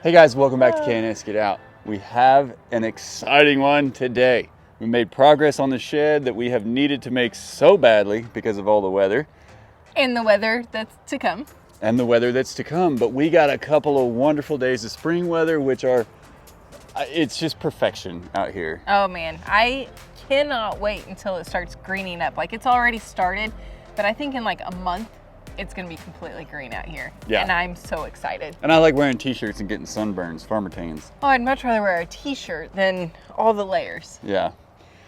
Hey guys, welcome back to K&S Get Out. We have an exciting one today. We made progress on the shed that we have needed to make so badly because of all the weather. And the weather that's to come. And the weather that's to come. But we got a couple of wonderful days of spring weather, which are, it's just perfection out here. Oh man, I cannot wait until it starts greening up. Like, it's already started, but I think in like a month, it's gonna be completely green out here. Yeah. And I'm so excited. And I like wearing t-shirts and getting sunburns, farmer tans. Oh, I'd much rather wear a t-shirt than all the layers. Yeah.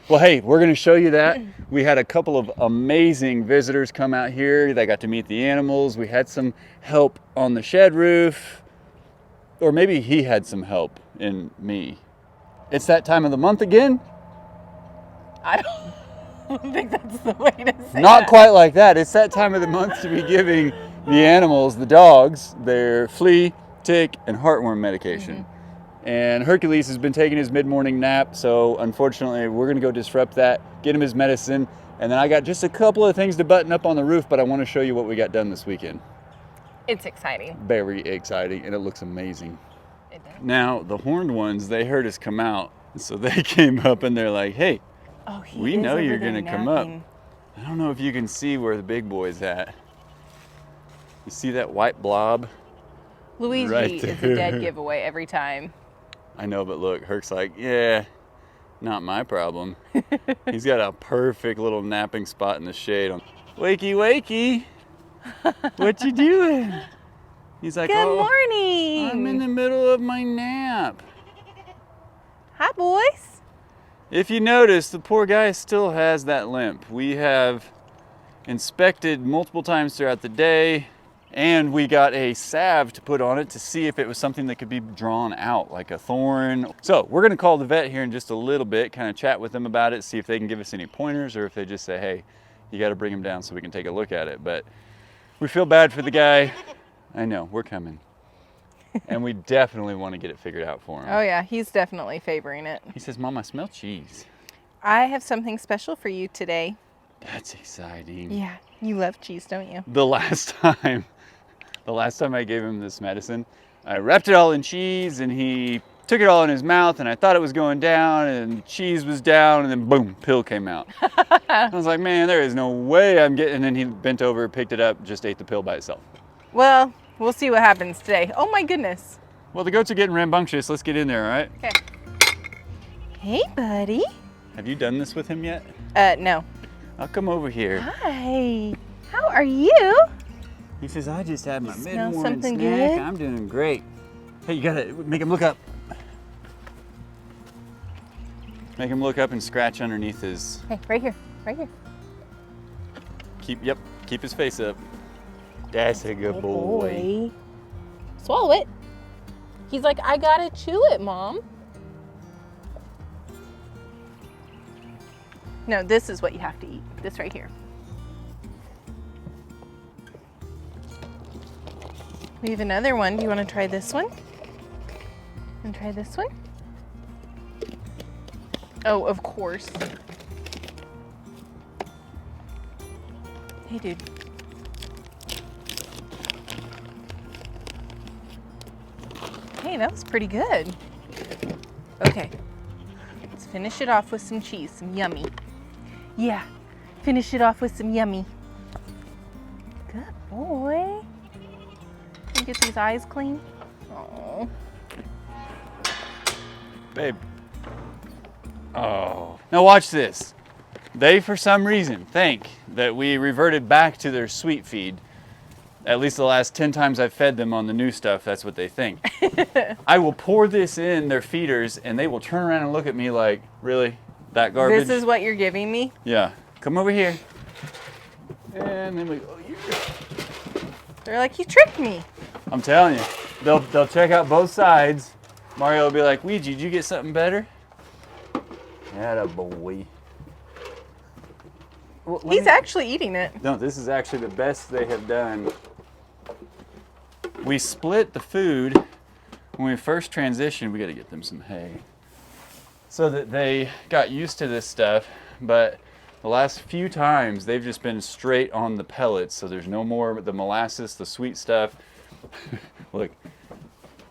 Well, hey, we're gonna show you that. We had a couple of amazing visitors come out here. They got to meet the animals. We had some help on the shed roof. Or maybe he had some help in me. It's that time of the month again. I don't think that's the way to say Not that. quite like that. It's that time of the month to be giving the animals, the dogs, their flea, tick, and heartworm medication. And Hercules has been taking his mid-morning nap, so unfortunately we're gonna go disrupt that, get him his medicine, and then I got just a couple of things to button up on the roof, but I wanna show you what we got done this weekend. It's exciting. Very exciting, and it looks amazing. It does. Now, the horned ones, they heard us come out, so they came up and they're like, hey, Oh, he we is know over you're there gonna come up. napping. I don't know if you can see where the big boy's at. You see that white blob? Luigi Right is a there. dead giveaway every time. I know, but look, Herc's like, yeah, not my problem. He's got a perfect little napping spot in the shade. Wakey, wakey, what you doing? He's like, Good oh, morning. I'm in the middle of my nap. Hi, boys. If you notice, the poor guy still has that limp. We have inspected multiple times throughout the day, and we got a salve to put on it to see if it was something that could be drawn out, like a thorn. So we're gonna call the vet here in just a little bit, kind of chat with them about it, see if they can give us any pointers, or if they just say, hey, you gotta bring him down so we can take a look at it. But we feel bad for the guy. I know, we're coming. And we definitely want to get it figured out for him. Oh yeah, he's definitely favoring it. He says, Mom, I smell cheese. I have something special for you today. That's exciting. Yeah, you love cheese, don't you? The last time I gave him this medicine, I wrapped it all in cheese and he took it all in his mouth and I thought it was going down and cheese was down and then boom, pill came out. I was like, man, there is no way I'm getting, and then he bent over, picked it up, just ate the pill by itself. Well, we'll see what happens today. Oh my goodness. Well, the goats are getting rambunctious. Let's get in there, all right? Okay. Hey, buddy. Have you done this with him yet? No. I'll come over here. Hi. How are you? He says, I just had my Smell mid-morning something snack. good? I'm doing great. Hey, you gotta make him look up. Make him look up and scratch underneath his, Hey, right here. Right here. keep his face up. That's a good boy. Swallow it. He's like, I gotta chew it, Mom. No, this is what you have to eat. This right here. We have another one. Do you want to try this one? And try this one? Oh, of course. Hey, dude. Hey, that was pretty good. Okay, let's finish it off with some cheese, some yummy. Yeah, finish it off with some yummy. Good boy. Can you get these eyes clean? Oh. Babe. Oh. Now watch this. They, for some reason, think that we reverted back to their sweet feed. At least the last 10 times I've fed them on the new stuff, that's what they think. I will pour this in their feeders and they will turn around and look at me like, really? That garbage? This is what you're giving me? Yeah. Come over here. And then we go, yeah. They're like, you tricked me. I'm telling you, they'll check out both sides. Mario will be like, Ouija, did you get something better? Atta boy. Well, He's actually eating it. No, this is actually the best they have done. We split the food when we first transitioned. We got to get them some hay so that they got used to this stuff. But the last few times they've just been straight on the pellets, so there's no more the molasses, the sweet stuff. Look,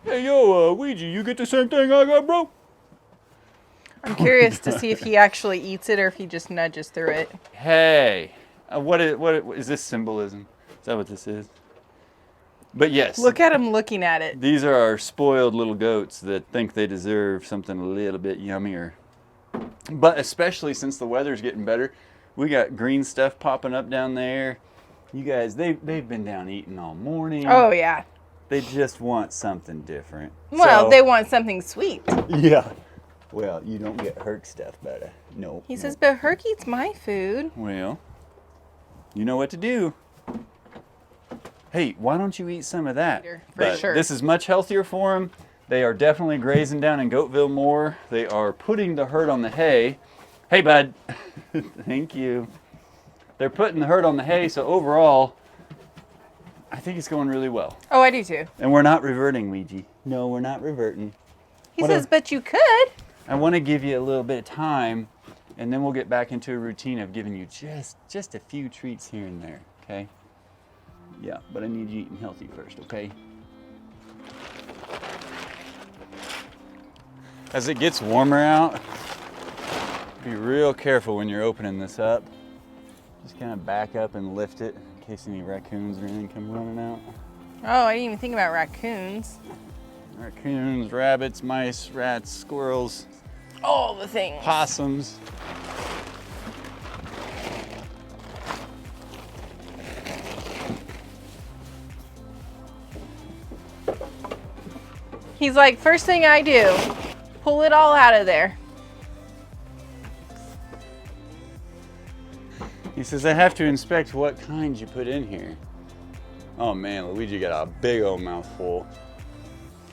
Hey, yo, Ouija, you get the same thing I got, bro? I'm curious to see if he actually eats it or if he just nudges through it. Hey, what is this symbolism? Is that what this is? But yes. Look at him looking at it. These are our spoiled little goats that think they deserve something a little bit yummier. But especially since the weather's getting better, we got green stuff popping up down there. You guys, they've been down eating all morning. Oh, yeah. They just want something different. Well, So, they want something sweet. yeah. Well, you don't get Herc stuff, but no. He says, but Herc eats my food. Well, you know what to do. Hey, why don't you eat some of that? For sure. This is much healthier for them. They are definitely grazing down in Goatville more. They are putting the herd on the hay. Hey, bud. Thank you. They're putting the herd on the hay, so overall, I think it's going really well. Oh, I do too. And we're not reverting, Ouija. No, we're not reverting. He says, but you could. I want to give you a little bit of time, and then we'll get back into a routine of giving you just a few treats here and there, okay? Yeah, but I need you eating healthy first, okay? As it gets warmer out, be real careful when you're opening this up. Just kind of back up and lift it in case any raccoons or anything come running out. Oh, I didn't even think about raccoons. Raccoons, rabbits, mice, rats, squirrels, All the things. possums. He's like, first thing I do, pull it all out of there. He says, I have to inspect what kind you put in here. Oh man, Luigi got a big old mouthful.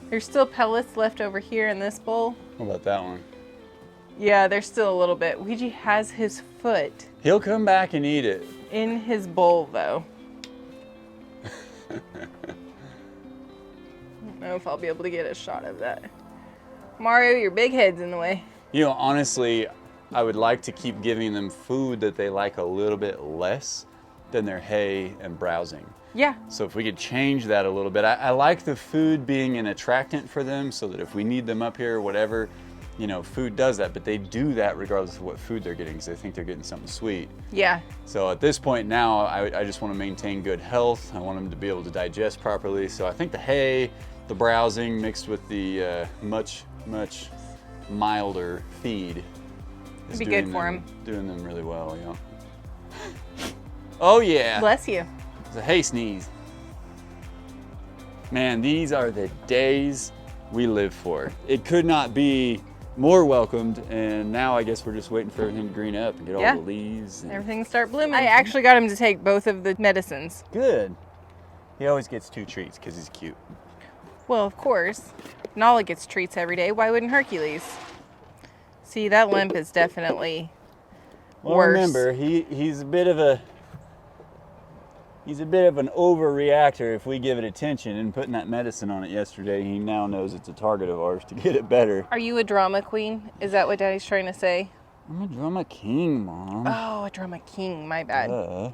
There's still pellets left over here in this bowl. What about that one? Yeah, there's still a little bit. Ouija has his foot He'll come back and eat it. in his bowl, though. I don't know if I'll be able to get a shot of that. Mario, your big head's in the way. You know, honestly, I would like to keep giving them food that they like a little bit less than their hay and browsing. Yeah. So if we could change that a little bit. I like the food being an attractant for them so that if we need them up here or whatever, you know, food does that, but they do that regardless of what food they're getting because they think they're getting something sweet. Yeah. So at this point now, I just want to maintain good health. I want them to be able to digest properly. So I think the hay, the browsing mixed with the much milder feed is It'd be good for doing them really well, you know. Oh yeah. Bless you. It's a hay sneeze. Man, these are the days we live for. It could not be more welcomed, and now I guess we're just waiting for everything to green up and get all the leaves. And Everything start blooming. I actually got him to take both of the medicines. good. He always gets 2 treats because he's cute. Well, of course. Nala gets treats every day. Why wouldn't Hercules? See, that limp is definitely Well, worse. remember, he's a bit of an overreactor if we give it attention, and putting that medicine on it yesterday, he now knows it's a target of ours to get it better. Are you a drama queen? Is that what Daddy's trying to say? I'm a drama king, Mom. Oh, a drama king. My bad.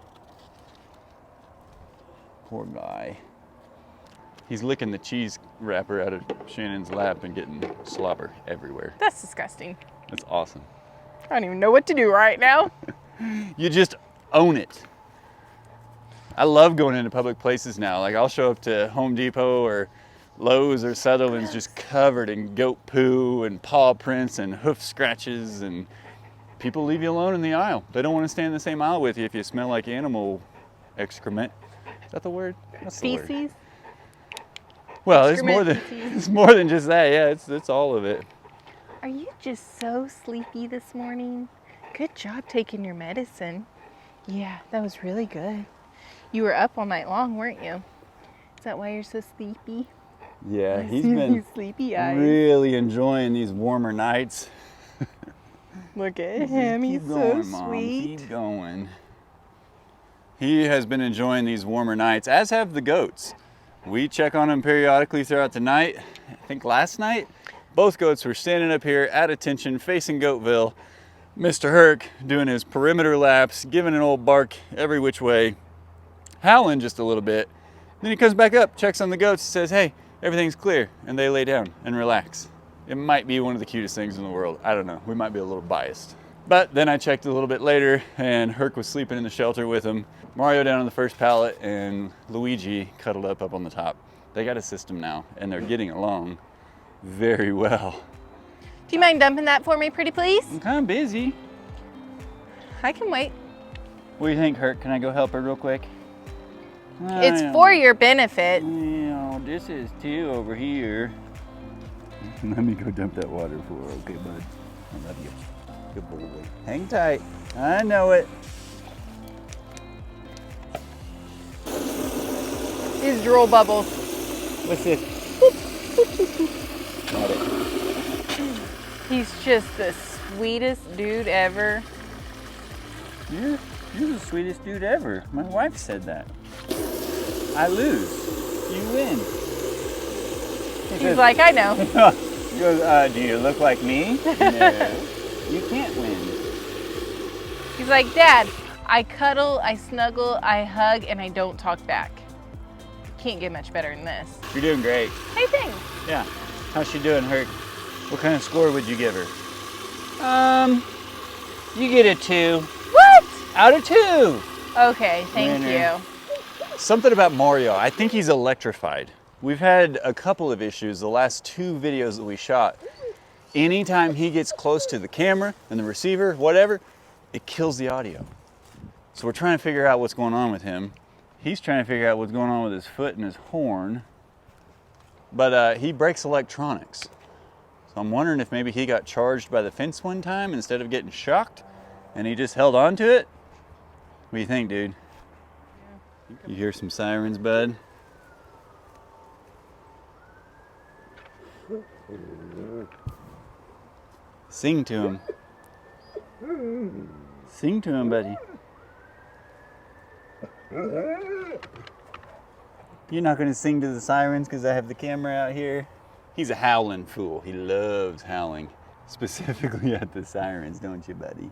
Poor guy. He's licking the cheese wrapper out of Shannon's lap and getting slobber everywhere. That's disgusting. That's awesome. I don't even know what to do right now. You just own it. I love going into public places now. Like I'll show up to Home Depot or Lowe's or Sutherland's just covered in goat poo and paw prints and hoof scratches, and people leave you alone in the aisle. They don't want to stand in the same aisle with you if you smell like animal excrement. Is that the word? What's the word? Feces? Well, Excrement, it's more than just that. Yeah, it's all of it. Are you just so sleepy this morning? Good job taking your medicine. Yeah, that was really good. You were up all night long, weren't you? Is that why you're so sleepy? Yeah, I he's see been these sleepy eyes. really enjoying these warmer nights. Look at him, he's Keep going, so Mom. sweet. Keep going. He has been enjoying these warmer nights, as have the goats. We check on them periodically throughout the night. I think last night, both goats were standing up here at attention facing Goatville. Mr. Herc doing his perimeter laps, giving an old bark every which way, howling just a little bit. Then he comes back up, checks on the goats, and says, hey, everything's clear and they lay down and relax. It might be one of the cutest things in the world. I don't know, we might be a little biased. But then I checked a little bit later and Herc was sleeping in the shelter with him, Mario down on the first pallet, and Luigi cuddled up on the top. They got a system now and they're getting along very well. Do you mind dumping that for me, pretty please? I'm kind of busy. I can wait. What do you think, Herc? Can I go help her real quick? It's for your benefit. You know, this is too over here. Let me go dump that water for her, okay, bud? I love you. Good boy. Hang tight. I know it. His drool bubbles. What's this? Got it. He's just the sweetest dude ever. You're the sweetest dude ever. My wife said that. I lose. You win. He's like, I know. He goes, do you look like me? No. You can't win. He's like, Dad, I cuddle, I snuggle, I hug, and I don't talk back. Can't get much better than this. You're doing great. Hey, thanks. Yeah. How's she doing, Herc? What kind of score would you give her? You get a 2. What? Out of 2. Okay, thank Winner. you. Something about Mario, I think he's electrified. We've had a couple of issues the last 2 videos that we shot. Anytime he gets close to the camera and the receiver, whatever, it kills the audio. So we're trying to figure out what's going on with him. He's trying to figure out what's going on with his foot and his horn. But he breaks electronics. So I'm wondering if maybe he got charged by the fence one time instead of getting shocked and he just held on to it. What do you think, dude? You hear some sirens, bud? Sing to him. Sing to him, buddy. You're not going to sing to the sirens because I have the camera out here? He's a howling fool. He loves howling. Specifically at the sirens, don't you, buddy?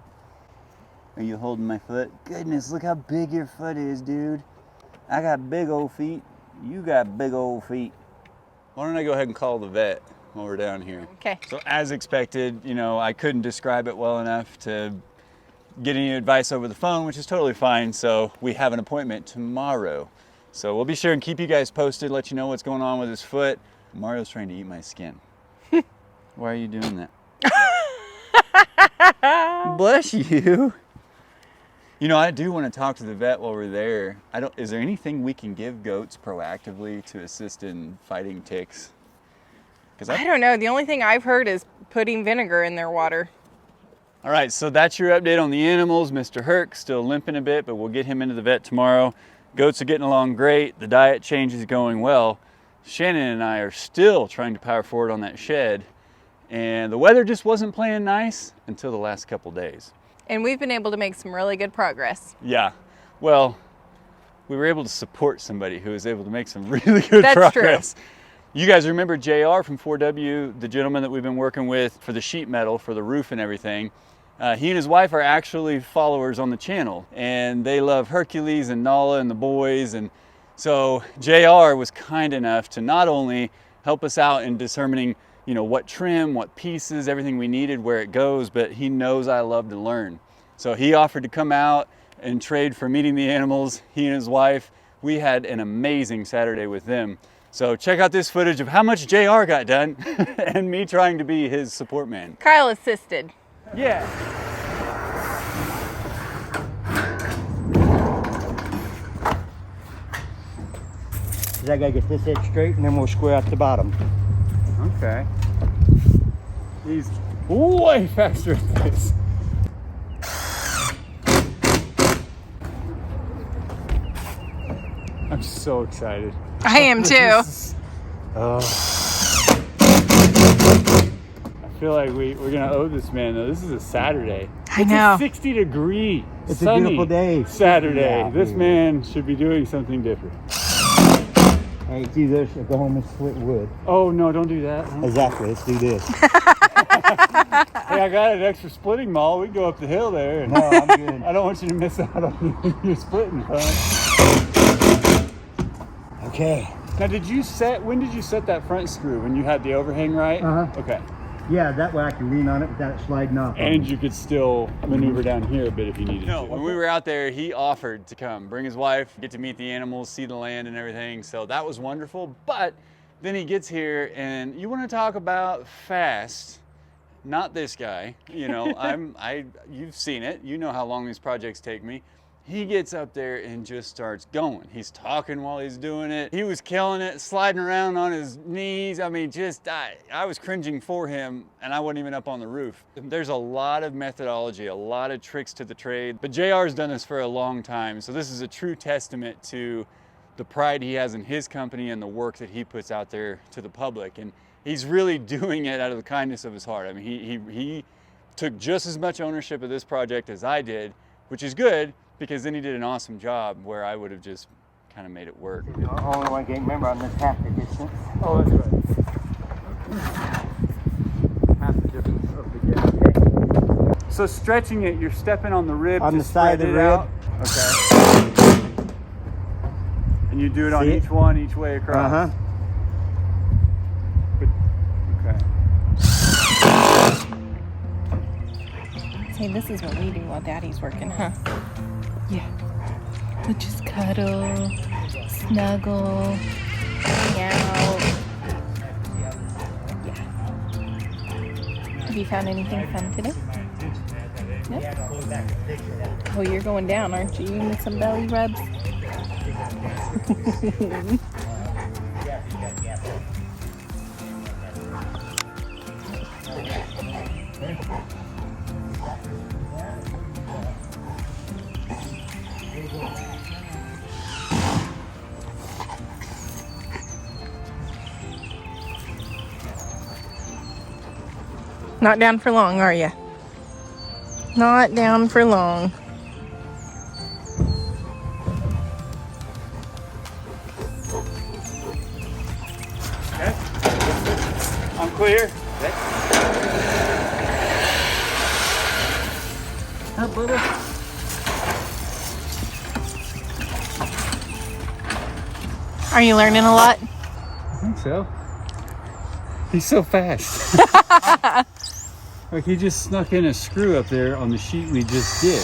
Are you holding my foot? Goodness, look how big your foot is, dude. I got big old feet. You got big old feet. Why don't I go ahead and call the vet while we're down here? Okay. So as expected, you know, I couldn't describe it well enough to get any advice over the phone, which is totally fine. So we have an appointment tomorrow. So we'll be sure and keep you guys posted, let you know what's going on with his foot. Mario's trying to eat my skin. Why are you doing that? Bless you. You know, I do want to talk to the vet while we're there. Is there anything we can give goats proactively to assist in fighting ticks? I don't know. The only thing I've heard is putting vinegar in their water. All right, so that's your update on the animals. Mr. Herc still limping a bit, but we'll get him into the vet tomorrow. Goats are getting along great. The diet change is going well. Shannon and I are still trying to power forward on that shed, and the weather just wasn't playing nice until the last couple days. And we've been able to make some really good progress. Yeah, well, we were able to support somebody who was able to make some really good That's progress. true. You guys remember JR from 4W, the gentleman that we've been working with for the sheet metal, for the roof and everything. He and his wife are actually followers on the channel, and they love Hercules and Nala and the boys. And so JR was kind enough to not only help us out in determining, you know, what trim, what pieces, everything we needed, where it goes, but he knows I love to learn. So he offered to come out and trade for meeting the animals. He and his wife, we had an amazing Saturday with them. So check out this footage of how much JR got done and me trying to be his support man. Kyle assisted. Yeah. I gotta get this edge straight and then we'll square out the bottom. Okay. He's way faster at this. I'm so excited. I am too. I feel like we're gonna owe this man though. This is a Saturday. I know. It's a 60-degree, It's a sunny beautiful day. Saturday. Yeah, This dude. man should be doing something different. All right, do this. Go home and split wood. Oh no, don't do that. Huh? Exactly. Let's do this. Hey, I got an extra splitting maul. We can go up the hill there. And No, I'm good. I don't want you to miss out on your splitting fun. Okay. Now, when did you set that front screw? When you had the overhang right? Okay. Yeah, that way I can lean on it without it sliding off. And you could still maneuver down here a bit if you needed to. When we were out there, he offered to come, bring his wife, get to meet the animals, see the land and everything. So that was wonderful. But then he gets here and you want to talk about fast. Not this guy, you know, you've seen it. You know how long these projects take me. He gets up there and just starts going. He's talking while he's doing it. He was killing it, sliding around on his knees. I mean, I was cringing for him and I wasn't even up on the roof. There's a lot of methodology, a lot of tricks to the trade, but JR's done this for a long time. So this is a true testament to the pride he has in his company and the work that he puts out there to the public. And he's really doing it out of the kindness of his heart. I mean, he took just as much ownership of this project as I did, which is good, because then he did an awesome job where I would have just kind of made it work. The only one I can't remember on this half the distance. Oh, that's right. Half the difference of the gap. Okay. So stretching it, you're stepping on the rib on to the side of the it rib. Out. Okay. And you do it on each one, each way across. Hey, this is what we do while Daddy's working, huh? Yeah. We'll just cuddle, snuggle, hang out. Yeah. Have you found anything fun today? No? Oh, you're going down, aren't you? You need some belly rubs? Not down for long, are you? Not down for long. Okay. I'm clear. Okay. Up, brother. Are you learning a lot? I think so. He's so fast. Like he just snuck in a screw up there on the sheet we just did.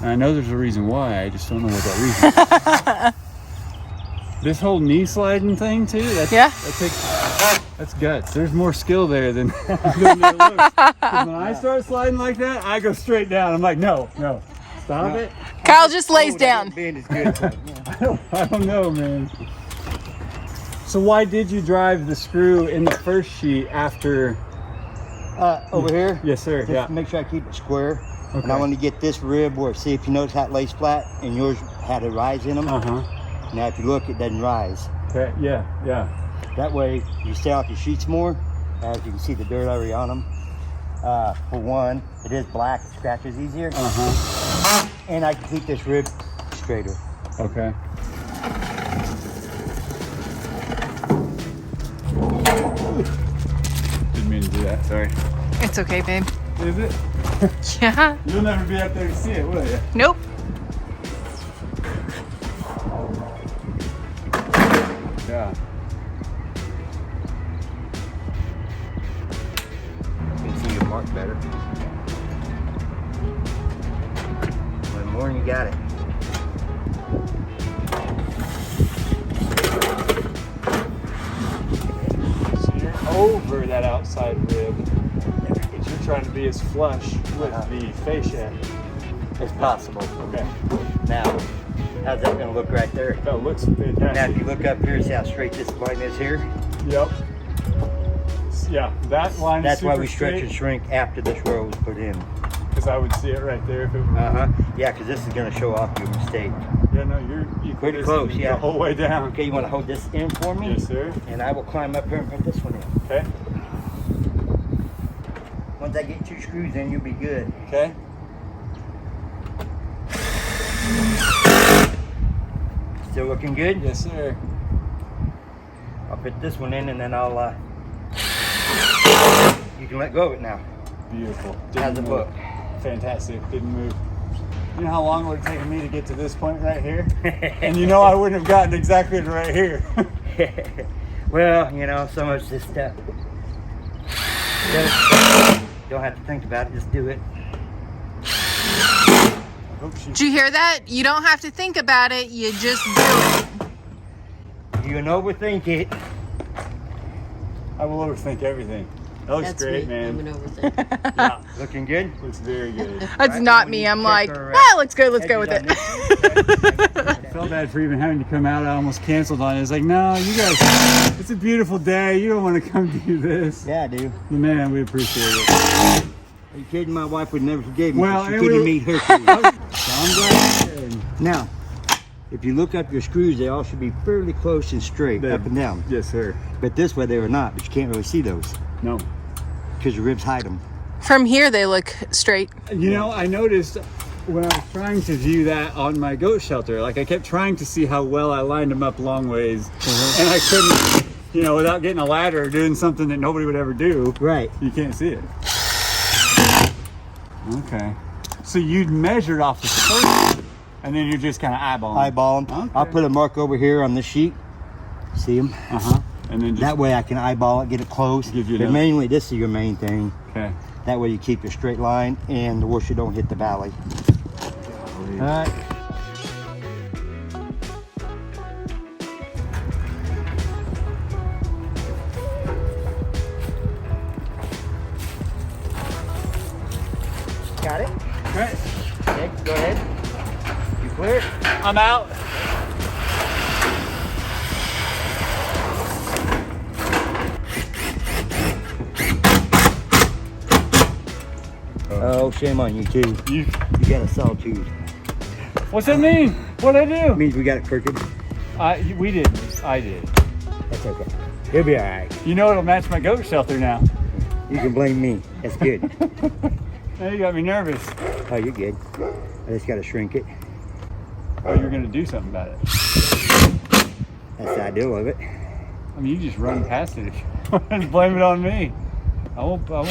And I know there's a reason why, I just don't know what that reason is. This whole knee sliding thing too, that's guts. There's more skill there than it looks. 'Cause when I start sliding like that, I go straight down. I'm like, no, stop it. Kyle just lays down. Being is good. I don't know, man. So why did you drive the screw in the first sheet after? Over here? Yes, sir. Just Yeah. to make sure I keep it square. Okay. And I want to get this rib where, see if you notice how it lays flat and yours had a rise in them. Now if you look, it doesn't rise. Okay. Yeah. That way you stay off your sheets more. As you can see the dirt already on them. For one, it is black, it scratches easier. And I can keep this rib straighter. Okay. Didn't mean to do that, sorry. It's okay, babe. Is it? Yeah. You'll never be up there to see it, will you? Nope. Yeah. You can see your mark better. One more and you got it. So you're over that outside rib, but you're trying to be as flush with the fascia As possible. Okay. Now, how's that going to look right there? That looks Now, fantastic. if you look up here, see how straight this line is here? Yep. Yeah, that line That's is why super we stretch straight, and shrink after this row was put in. because I would see it right there if it were. Yeah, because this is going to show off your mistake. Yeah, no, you're Pretty close, yeah. The whole way down. Okay, you want to hold this in for me? Yes, sir. And I will climb up here and put this one in. Okay. Once I get 2 screws in, you'll be good. Okay. Still looking good? Yes, sir. I'll put this one in and then I'll, you can let go of it now. Beautiful. How's it move. look? Fantastic. Didn't move. You know how long it would have taken me to get to this point right here? And you know I wouldn't have gotten exactly to right here. Well, you know, so much this stuff. Don't have to think about it, just do it. Did you hear that? You don't have to think about it, you just do it. You can overthink it. I will overthink everything. That looks That's great, me. I'm man. an overthinker. Yeah, looking good? Looks very good. That's Right, not now me. we I'm check like, our, looks good, let's go with it. I felt bad for even having to come out. I almost canceled on it. It's like, no, you guys, it's a beautiful day. You don't want to come do this. Yeah, I do. But man, we appreciate it. Are you kidding? My wife would never forgive me. Well, She and couldn't we- meet her. So I'm glad you did. Now, if you look up your screws, they all should be fairly close and straight, They- up and down. Yes, sir. But this way they are not, but you can't really see those No. because your ribs hide them. From here, they look straight. You know, I noticed when I was trying to view that on my goat shelter, like I kept trying to see how well I lined them up long ways, and I couldn't, you know, without getting a ladder or doing something that nobody would ever do. Right. You can't see it. Okay. So you'd measured off the first, and then you're just kind of eyeballing. Eyeball them. Okay. I'll put a mark over here on this sheet. See them? Uh-huh. And then just, That way I can eyeball it, get it close. Give you But another- mainly, this is your main thing. okay. That way you keep a straight line and the washer don't hit the valley. All right. Got it? Okay. Next, go ahead. You clear? I'm out. Oh, shame on you too. You. You got a sawtooth. What's that mean? What'd I do? Means we got it crooked. We didn't. I did. That's okay. It'll be all right. You know it'll match my goat shelter now. You can blame me. That's good. Now you got me nervous. Oh, you're good. I just got to shrink it. Oh, you're gonna do something about it. That's the idea of it. I mean, you just run past it if you want to blame it on me. I won't. There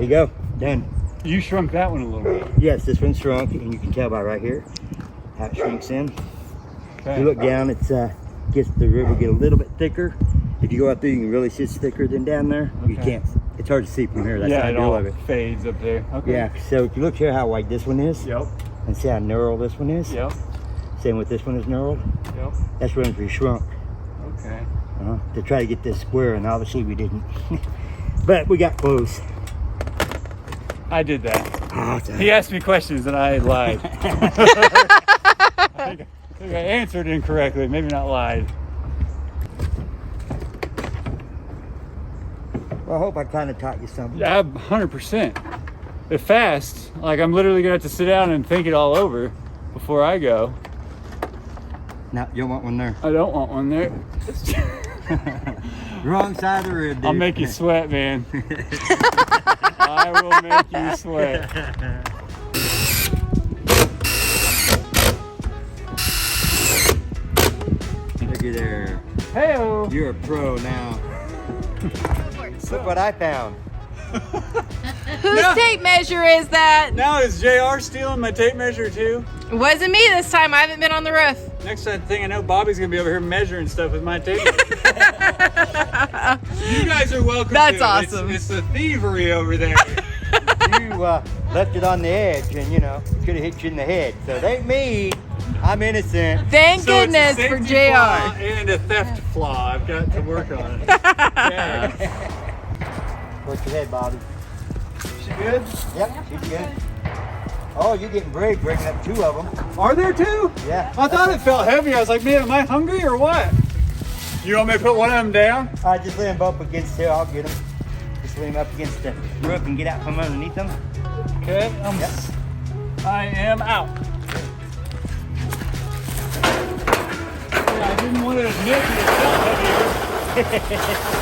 you go. Done. You shrunk that one a little bit. Yes, this one's shrunk, and you can tell by right here how it shrinks in. If Okay. you look down, it's gets the rib will get a little bit thicker. If you go out there, you can really see it's thicker than down there. You Okay. can't. It's hard to see from here. That's Yeah, the it idea all of it. fades up there. Okay. Yeah. So if you look here, how wide this one is, Yep. and see how narrow this one is. Yep. Same with this one is narrowed. Yep. That's running pretty shrunk. Okay. To try to get this square, and obviously we didn't. But we got close. I did that. Ah, it's all He asked me questions and I lied. I think I answered incorrectly. Maybe not lied. Well, I hope I kind of taught you something. Yeah, 100%. If fast, like I'm literally gonna have to sit down and think it all over before I go. No, you don't want one there. I don't want one there. Wrong side of the rib, dude. I'll make you sweat, man. I will make you sweat. Looky there. Hey-o. You're a pro now. Look what I found. Whose No. tape measure is that? Now is JR stealing my tape measure too? It wasn't me this time. I haven't been on the roof. Next thing I know, Bobby's gonna be over here measuring stuff with my tape measure. You guys are welcome. That's to. awesome. It's the thievery over there. You left it on the edge, and you know, it could have hit you in the head. So it ain't me. I'm innocent. Thank So it's a goodness for safety flaw JR. and a theft flaw. I've got to work on it. Yeah. What's your head, Bobby? She good? Yep, she's good. Oh, you're getting brave breaking up 2 of them. Are there two? Yeah. I thought it felt heavy. I was like, man, am I hungry or what? You want me to put one of them down? I just lay them up against here. I'll get them. Just lay them up against the roof and get out from underneath them. Okay. Yep. I am out. Yeah, I didn't want to admit that it felt heavier.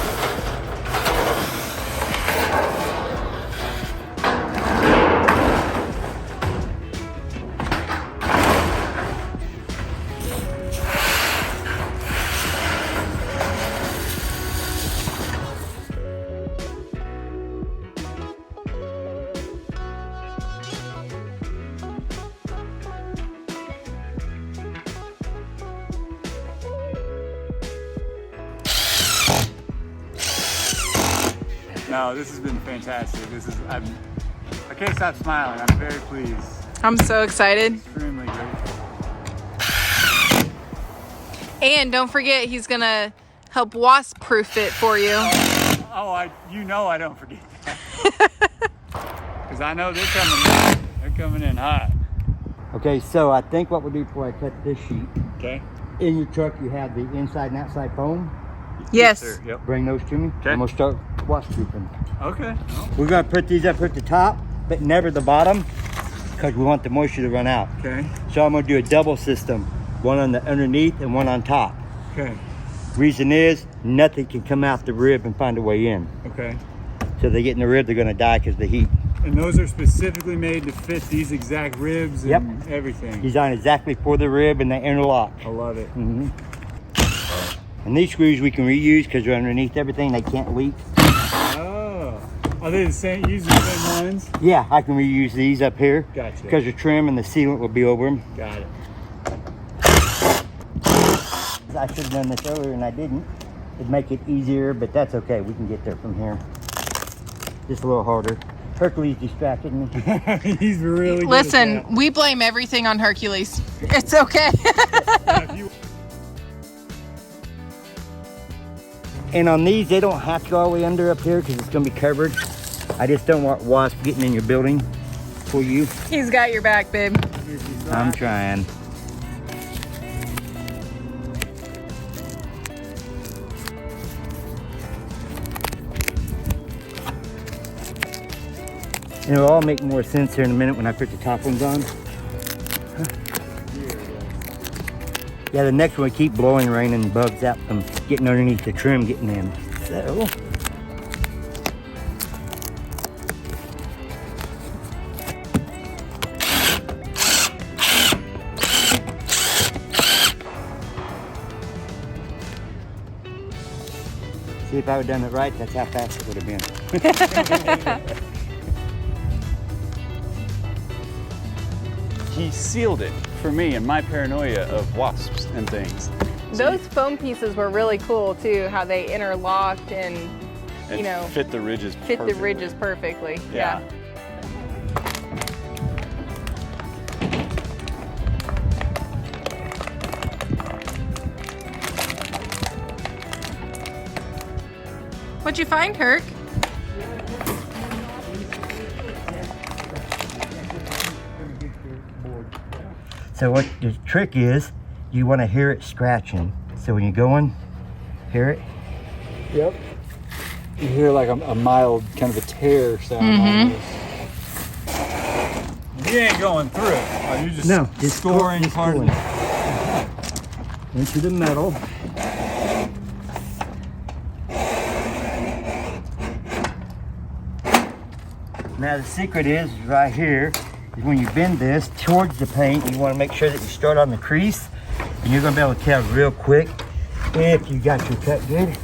No, this has been fantastic. I can't stop smiling. I'm very pleased. I'm so excited. Extremely grateful. And don't forget, he's gonna help wasp proof it for you. You know I don't forget that. Because I know they're coming in. They're coming in hot. Okay, so I think what we'll do before I cut this sheet, Okay. in your truck you have the inside and outside foam. Yes. Sir. Yep. Bring those to me. Okay. And we'll start wasp proofing. Okay. We're gonna put these up at the top, but never the bottom, because we want the moisture to run out. Okay. So I'm gonna do a double system, one on the underneath and one on top. Okay. Reason is, nothing can come out the rib and find a way in. Okay. So they get in the rib, they're gonna die because of the heat. And those are specifically made to fit these exact ribs and Yep. everything. Designed exactly for the rib and they interlock. I love it. And these screws we can reuse because they're underneath everything, they can't leak. Oh. Are they the same? Use the same ones? Yeah, I can reuse these up here. Gotcha. Because the trim and the sealant will be over them. Got it. I should have done this earlier and I didn't. It'd make it easier, but that's okay. We can get there from here. Just a little harder. Hercules distracted me. He's really good Listen, at we blame everything on Hercules. It's okay. that. If you- And on these, they don't have to go all the way under up here because it's going to be covered. I just don't want wasps getting in your building for you. He's got your back, babe. I'm trying. And it'll all make more sense here in a minute when I put the top ones on. Yeah, the next one, keep blowing rain and bugs out from getting underneath the trim, getting in. So. See, if I would have done it right, that's how fast it would have been. He sealed it for me and my paranoia of wasps and things. Those foam pieces were really cool too, how they interlocked and, you know, fit the ridges fit the perfectly. ridges perfectly. Yeah. What'd you find, Herc? So what the trick is, you want to hear it scratching. So when you're going, hear it. Yep. You hear like a mild kind of a tear sound almost. You ain't going through it. Are you just scoring part of it? Into the metal. Now the secret is right here, is when you bend this towards the paint, you want to make sure that you start on the crease, and you're going to be able to tell real quick if you got your cut good.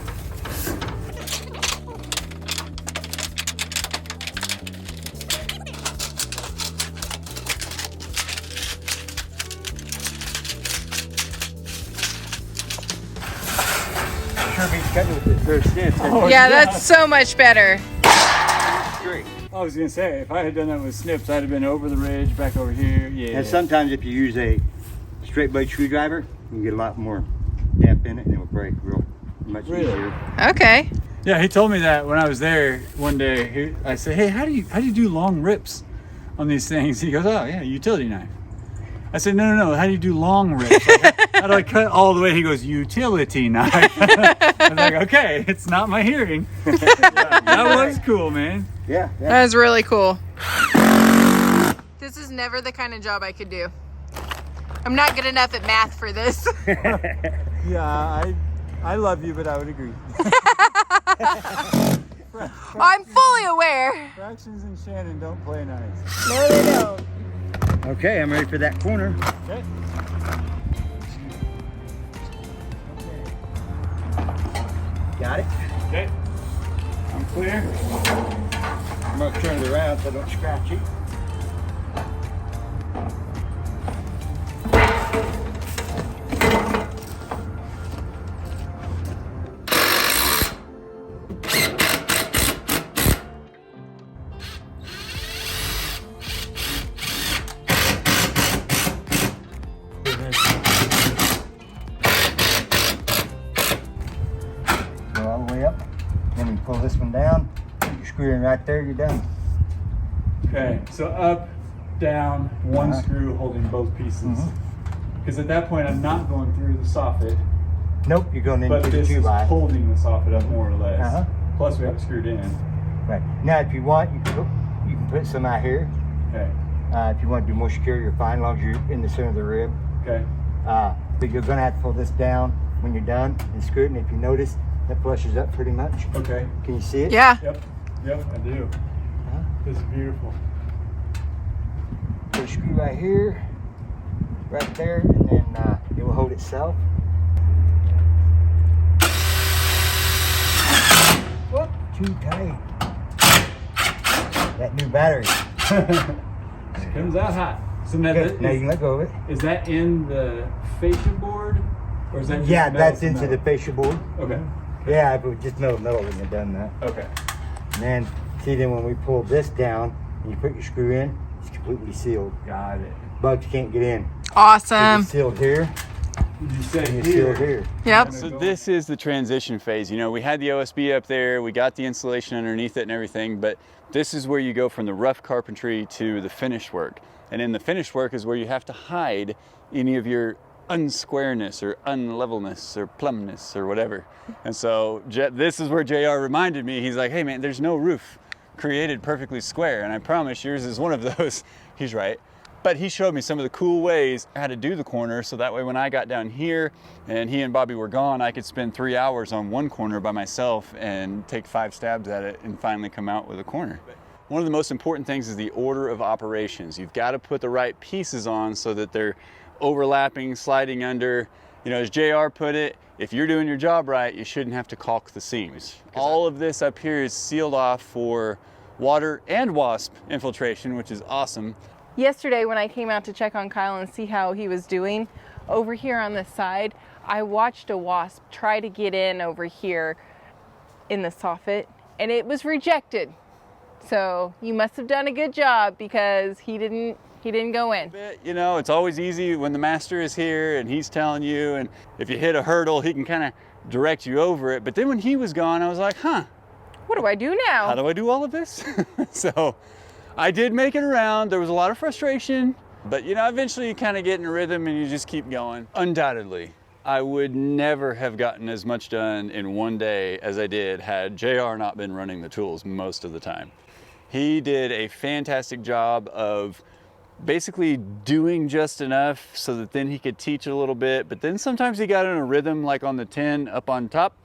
Sure beats cutting with the first snip. Yeah, that's so much better. Straight. I was gonna say, if I had done that with snips, I'd have been over the ridge, back over here. Yeah. And sometimes if you use a straight blade screwdriver, you can get a lot more depth in it and it will break real much easier. Okay. Yeah, he told me that when I was there one day. I said, "Hey, how do you do long rips on these things?" He goes, "Oh yeah, utility knife." I said, "No. How do you do long rips? Like, how do I cut all the way?" He goes, "Utility knife." I was like, "Okay, it's not my hearing." That was cool, man. Yeah. That was really cool. This is never the kind of job I could do. I'm not good enough at math for this. Yeah, I love you, but I would agree. I'm fully aware. Fractions and Shannon don't play nice. No, they don't. Okay, I'm ready for that corner. Okay. Got it? Okay. I'm clear. I'm going to turn it around so I don't scratch it. pull this one down, put your screw in right there, you're done. Okay, so up, down, one screw holding both pieces. Because at that point, I'm not going through the soffit. Nope, you're going into But the this is 2x. holding the soffit up more or less. Plus, we have it screwed in. Right. Now, if you want, you can put some out here. Okay. If you want to be more secure, you're fine, as long as you're in the center of the rib. Okay. But you're going to have to pull this down when you're done and screw it. And if you notice, that flushes up pretty much. Okay. Can you see it? Yeah. Yep. Yep, I do. This is beautiful. Put a screw right here, right there, and then it will hold itself. Whoop, too tight. That new battery. It comes out hot. So now, Okay, now you can let go of it. is that in the fascia board? Or is that just Yeah, metal that's to into metal? the fascia board. Okay. Yeah, if it was just metal, we wouldn't have done that. Okay. And then, see, then when we pull this down and you put your screw in, it's completely sealed. Got it. Bugs can't get in. Awesome. It's sealed here, Did you say and it's here? sealed here. Yep. So this is the transition phase. You know, we had the OSB up there, we got the insulation underneath it and everything, but this is where you go from the rough carpentry to the finished work. And in the finished work is where you have to hide any of your unsquareness or unlevelness or plumbness or whatever. And so this is where JR reminded me, he's like, hey man, there's no roof created perfectly square, and I promise yours is one of those. He's right. But he showed me some of the cool ways how to do the corner, so that way when I got down here and he and Bobby were gone, I could spend 3 hours on one corner by myself and take 5 stabs at it and finally come out with a corner. One of the most important things is the order of operations. You've got to put the right pieces on so that they're overlapping, sliding under. You know, as JR put it, if you're doing your job right, you shouldn't have to caulk the seams. All of this up here is sealed off for water and wasp infiltration, which is awesome. Yesterday when I came out to check on Kyle and see how he was doing, over here on this side, I watched a wasp try to get in over here in the soffit, and it was rejected. So you must have done a good job, because he didn't go in. You know, it's always easy when the master is here and he's telling you, and if you hit a hurdle, he can kind of direct you over it. But then when he was gone, I was like, huh, What do I do now? how do I do all of this? So I did make it around. There was a lot of frustration, but you know, eventually you kind of get in a rhythm and you just keep going. Undoubtedly, I would never have gotten as much done in one day as I did had JR not been running the tools most of the time. He did a fantastic job of basically doing just enough so that then he could teach a little bit, but then sometimes he got in a rhythm, like on the 10 up on top,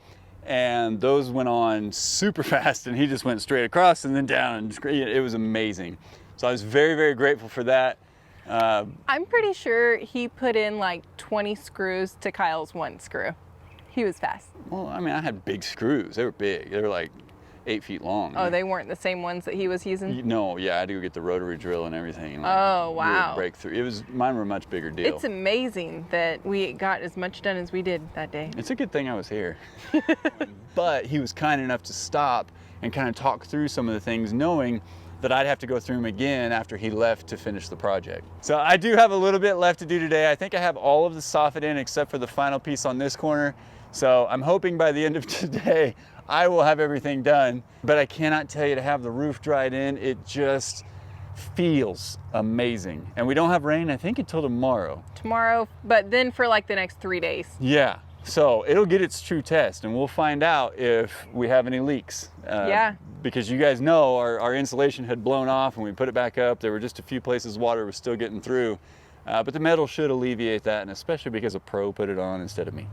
and those went on super fast and he just went straight across and then down, and it was amazing. So I was very, very grateful for that. I'm pretty sure he put in like 20 screws to Kyle's 1 screw. He was fast. Well, I mean, I had big screws. They were big. They were like 8 feet long. Oh, they weren't the same ones that he was using? No, yeah, I had to go get the rotary drill and everything. And Oh, wow. Break through. Mine were a much bigger deal. It's amazing that we got as much done as we did that day. It's a good thing I was here. But he was kind enough to stop and kind of talk through some of the things, knowing that I'd have to go through them again after he left to finish the project. So I do have a little bit left to do today. I think I have all of the soffit in except for the final piece on this corner. So I'm hoping by the end of today, I will have everything done, but I cannot tell you to have the roof dried in. It just feels amazing. And we don't have rain, I think, until tomorrow. Tomorrow, but then for like the next 3 days. Yeah, so it'll get its true test and we'll find out if we have any leaks. Yeah. Because you guys know our insulation had blown off and we put it back up. There were just a few places water was still getting through. But the metal should alleviate that, and especially because a pro put it on instead of me.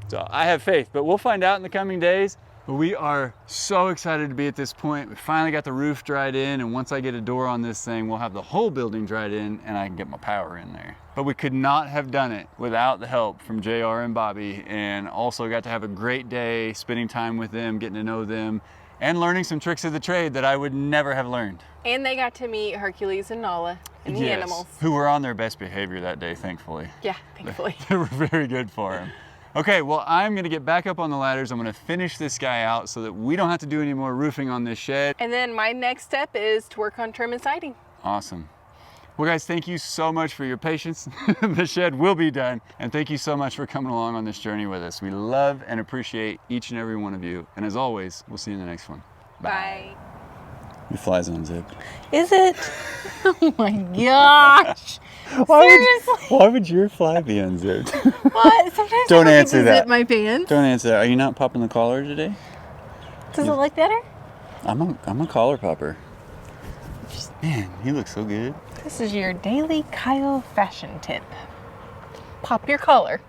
So I have faith, but we'll find out in the coming days. We are so excited to be at this point. We finally got the roof dried in, and once I get a door on this thing, we'll have the whole building dried in and I can get my power in there. But we could not have done it without the help from JR and Bobby, and also got to have a great day spending time with them, getting to know them, and learning some tricks of the trade that I would never have learned. And they got to meet Hercules and Nala and the animals. Who were on their best behavior that day, thankfully. Yeah, thankfully. They were very good for him. Okay, well, I'm gonna get back up on the ladders. I'm gonna finish this guy out so that we don't have to do any more roofing on this shed. And then my next step is to work on trim and siding. Awesome. Well, guys, thank you so much for your patience. The shed will be done. And thank you so much for coming along on this journey with us. We love and appreciate each and every one of you. And as always, we'll see you in the next one. Bye. Your fly's unzipped. Is it? Oh my gosh. Why would your fly be unzipped? What? Sometimes Don't I have answer to that. zip my pants. Don't answer that. Are you not popping the collar today? Does it look better? I'm a collar popper. Man, he looks so good. This is your daily Kyle fashion tip. Pop your collar.